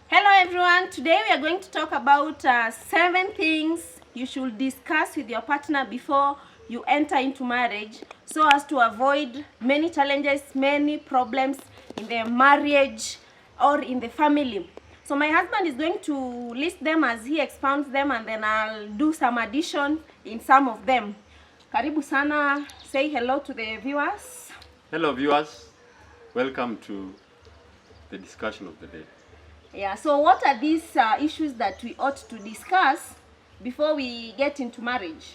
Hello everyone, today we are going to talk about 7 things you should discuss with your partner before you enter into marriage so as to avoid many challenges, many problems in the marriage or in the family. So my husband is going to list them as he expounds them, and then I'll do some addition in some of them. Karibu sana, say hello to the viewers. Hello viewers, welcome to the discussion of the day. Yeah, so what are these issues that we ought to discuss before we get into marriage?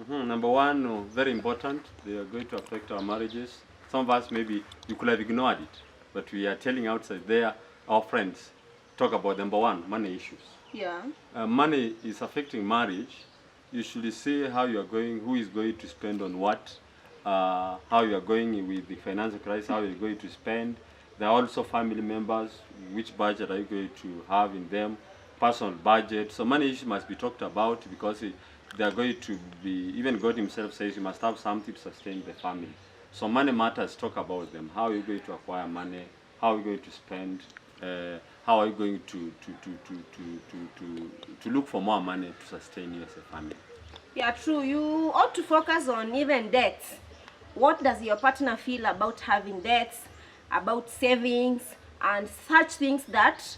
Number one, very important, they are going to affect our marriages. Some of us maybe you could have ignored it, but we are telling outside there, our friends, talk about number one, money issues. Yeah. Money is affecting marriage. You should see how you are going, who is going to spend on what, how you are going with the financial crisis, how you are going to spend. There are also family members, which budget are you going to have in them, personal budget. So money issues must be talked about because they are going to be, even God himself says you must have something to sustain the family. So money matters, talk about them. How are you going to acquire money? How are you going to spend? How are you going to look for more money to sustain you as a family? Yeah, true. You ought to focus on even debts. What does your partner feel about having debts, about savings, and such things that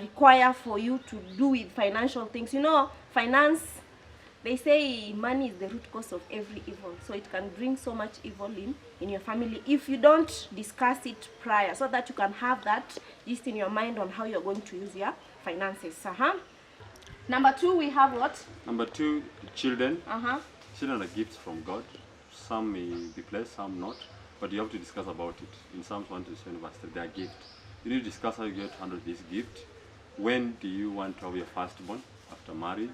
require for you to do with financial things? You know, finance, they say money is the root cause of every evil. So it can bring so much evil in your family if you don't discuss it prior, so that you can have that just in your mind on how you're going to use your finances. Number 2, we have what? Number 2, children. Children are gifts from God. Some may be blessed, some not. But you have to discuss about it. In Psalms 127 verse 3, they are gifts. You need to discuss how you get to handle this gift. When do you want to have your firstborn after marriage?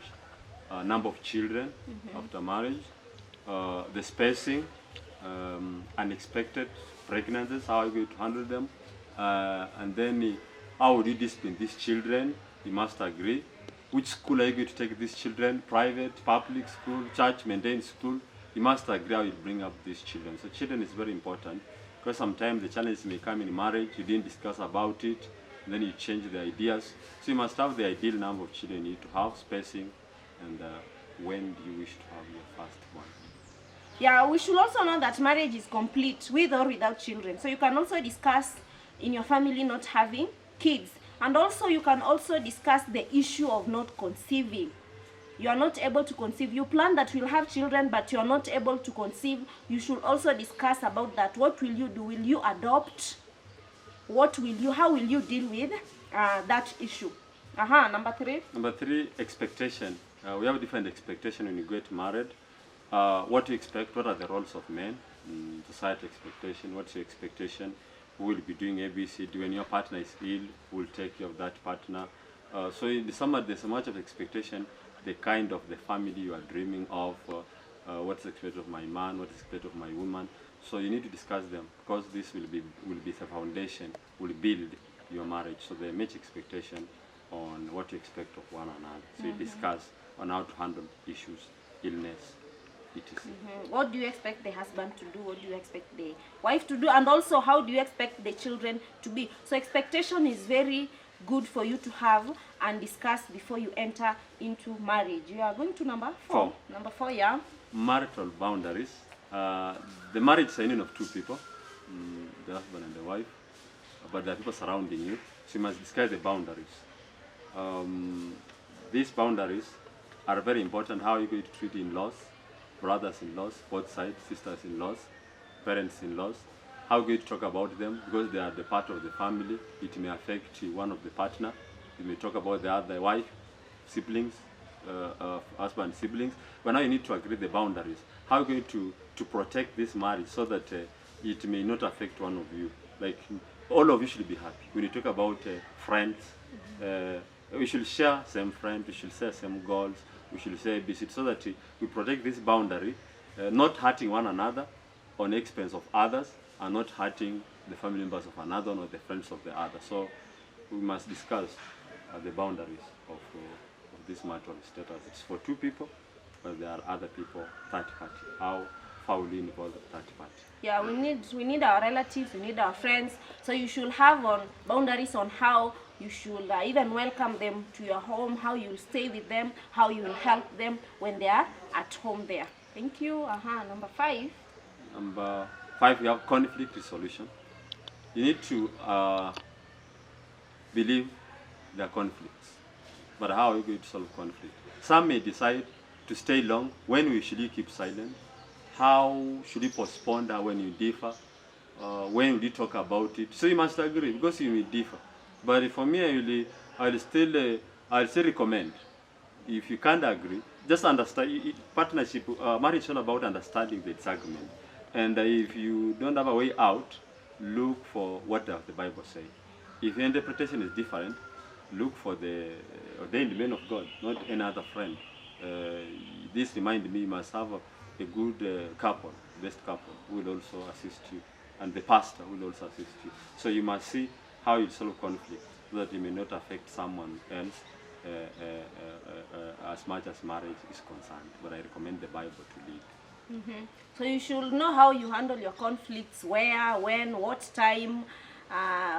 Number of children after marriage. The spacing, unexpected pregnancies, how are you going to handle them? And then how would you discipline these children? You must agree. Which school are you going to take these children? Private, public school, church maintained school? You must agree how you bring up these children. So children is very important because sometimes the challenges may come in marriage, you didn't discuss about it, and then you change the ideas. So you must have the ideal number of children you need to have, spacing, and when do you wish to have your first one. Yeah, we should also know that marriage is complete with or without children. So you can also discuss in your family not having kids. And also you can also discuss the issue of not conceiving. You are not able to conceive. You plan that you'll have children, but you are not able to conceive. You should also discuss about that. What will you do? Will you adopt? How will you deal with that issue? Number 3. Number 3, expectation. We have different expectation when you get married. What do you expect? What are the roles of men? Society expectation. What's your expectation? Who will be doing ABCD? When your partner is ill, who will take care of that partner? So in the summer, there's so much of expectation. The kind of the family you are dreaming of, what's expected of my man, what's expected of my woman. So you need to discuss them because this will be the foundation, will build your marriage. So there are much expectation on what you expect of one another. So you discuss on how to handle issues, illness, etc. What do you expect the husband to do? What do you expect the wife to do? And also, how do you expect the children to be? So expectation is very good for you to have and discuss before you enter into marriage. You are going to number 4. Number 4, yeah. Marital boundaries. The marriage is a union of two people, the husband and the wife, but there are people surrounding you. So you must discuss the boundaries. These boundaries are very important. How are you going to treat in-laws, brothers-in-laws, both sides, sisters-in-laws, parents-in-laws? How are you going to talk about them? Because they are the part of the family. It may affect one of the partner. You may talk about the other wife, siblings, husband, siblings. But now you need to agree the boundaries. How are you going to protect this marriage so that it may not affect one of you? Like all of you should be happy. When you talk about friends, we should share same friends, we should share same goals, we should share ABC, so that we protect this boundary, not hurting one another on the expense of others, and not hurting the family members of another or the friends of the other. So we must discuss the boundaries of this marital status. It's for two people, but there are other people, third party. How far will you involve the third party? Yeah, we need our relatives, we need our friends. So you should have boundaries on how You should even welcome them to your home, how you'll stay with them, how you'll help them when they are at home there. Thank you. Number 5. Number 5, we have conflict resolution. You need to believe there are conflicts. But how are you going to solve conflict? Some may decide to stay long. When we should you keep silent? How should you postpone that when you differ? When will you talk about it? So you must agree because you will differ. But for me, I'll still recommend. If you can't agree, just understand. Partnership, marriage is all about understanding the disagreement. And if you don't have a way out, look for what does the Bible say. If your interpretation is different, look for the ordained man of God, not any other friend. This reminds me, you must have a good couple, best couple, who will also assist you, and the pastor will also assist you. So you must see how you solve conflict, so that you may not affect someone else as much as marriage is concerned. But I recommend the Bible to lead. So you should know how you handle your conflicts, where, when, what time,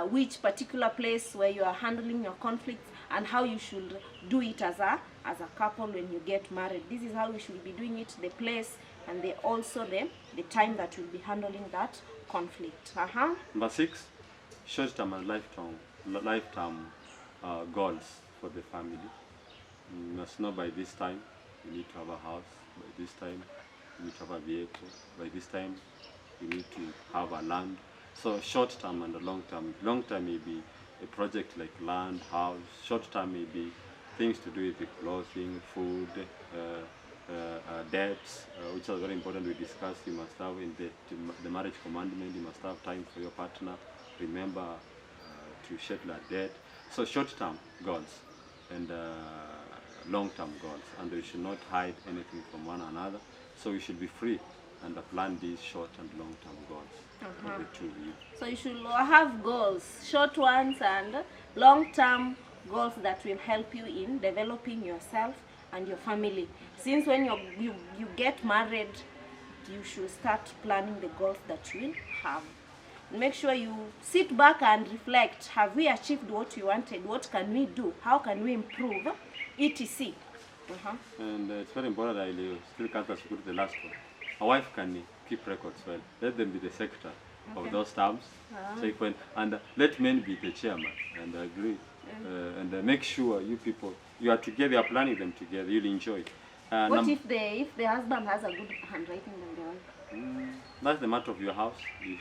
which particular place where you are handling your conflicts, and how you should do it as a couple when you get married. This is how you should be doing it, the place, and also the time that you'll be handling that conflict. Number 6, short-term and lifetime goals for the family. You must know by this time you need to have a house. By this time you need to have a vehicle. By this time you need to have a land. So short-term and long-term. Long-term may be a project like land, house. Short-term may be things to do with the clothing, food, debts, which are very important. We discussed. You must have in the marriage commandment. You must have time for your partner. Remember to settle a debt. So short-term goals and long-term goals, and we should not hide anything from one another. So we should be free and plan these short and long-term goals. The two of you. So you should have goals, short ones and long-term goals that will help you in developing yourself and your family. Since when you get married, you should start planning the goals that you will have. Make sure you sit back and reflect. Have we achieved what we wanted? What can we do? How can we improve? etc. And it's very important that I still can't go to the last one. A wife can keep records well. Let them be the secretary of those terms. And let men be the chairman. And I agree. And make sure you people, you are together, you are planning them together, you'll enjoy it. What if the husband has a good handwriting than the wife? That's the matter of your house. You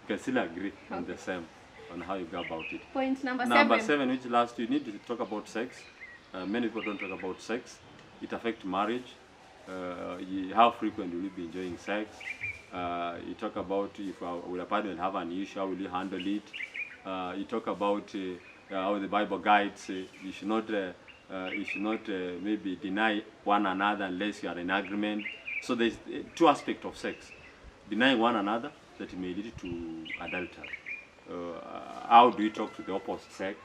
can still agree on the same, on how you go about it. Point number 7. Number 7, which last, you need to talk about sex. Many people don't talk about sex. It affects marriage. How frequent will you be enjoying sex? You talk about if will a partner have an issue, how will you handle it? You talk about how the Bible guides. You should not maybe deny one another unless you are in agreement. So there's 2 aspects of sex: denying one another, that it may lead to adultery. How do you talk to the opposite sex?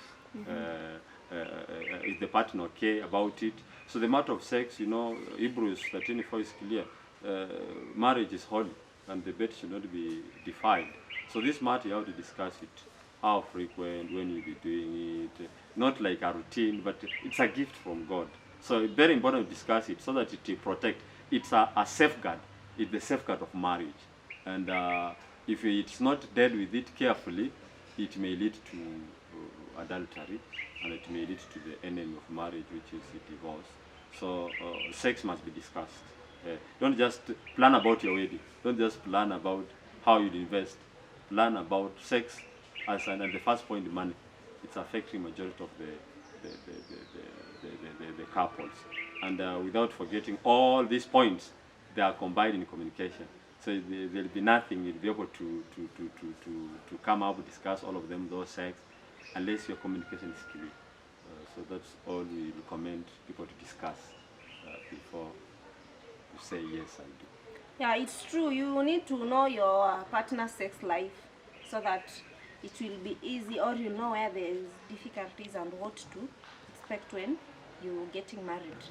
Is the partner okay about it? So the matter of sex, Hebrews 13:4 is clear. Marriage is holy, and the bed should not be defiled. So this matter, you have to discuss it. How frequent, when you'll be doing it. Not like a routine, but it's a gift from God. So it's very important to discuss it so that it will protect. It's a safeguard. It's the safeguard of marriage. And if it's not dealt with it carefully, it may lead to adultery, and it may lead to the enemy of marriage, which is divorce. So sex must be discussed. Don't just plan about your wedding. Don't just plan about how you invest. Plan about sex, and the first point, money. It's affecting majority of the couples. And without forgetting all these points, they are combined in communication. So there'll be nothing you'll be able to come up, discuss all of them, those sex, unless your communication is clear. So that's all we recommend people to discuss before you say yes, I do. Yeah, it's true. You need to know your partner's sex life so that it will be easy, or you know where there is difficulties and what to expect when you're getting married.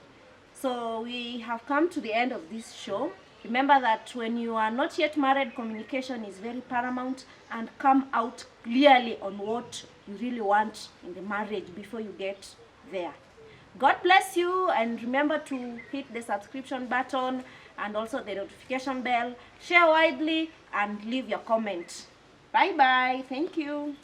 So we have come to the end of this show. Remember that when you are not yet married, communication is very paramount, and come out clearly on what you really want in the marriage before you get there. God bless you, and remember to hit the subscription button and also the notification bell. Share widely and leave your comment. Bye bye. Thank you.